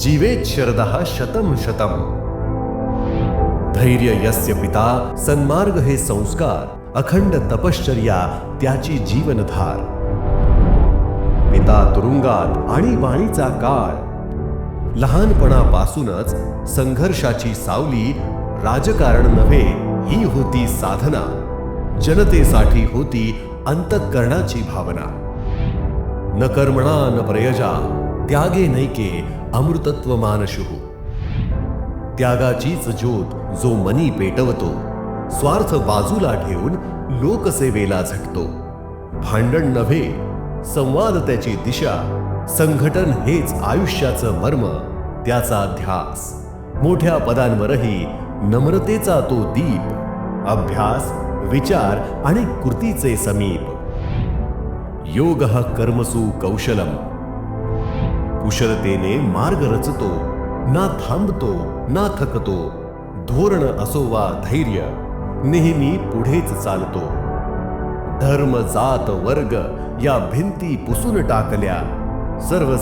जीवेत शरदः शतं शतम्। धैर्य यस्य पिता सन्मार्ग हे संस्कार, अखंड तपश्चर्या त्याची जीवनधार। पिता तुरुंगात आणि बाणीचा काळ, लहानपणापासूनच संघर्षाची सावली। राजकारण नव्हे ही होती साधना, जनतेसाठी होती अंतःकरणाची भावना। न कर्मणा न प्रयजा त्यागे नैके अमृतत्व मानशुः। त्यागाचीच ज्योत जो मनी पेटवतो, स्वार्थ बाजूला ठेवून लोकसेवेला झटतो। भांडण नव्हे संवाद त्याची दिशा, संघटन हेच आयुष्याचं मर्म त्याचा ध्यास। मोठ्या पदांवरही नम्रतेचा तो दीप, अभ्यास विचार आणि कृतीचे समीप। योगः कर्मसु कौशलम, कुशलतेने मार्ग रचतो, ना थांबतो ना थकतो। धोरण असो वा धैर्य, नेहमी पुढेच चालतो। धर्म जात वर्ग या भिंती पुसून टाकल्या, सर्व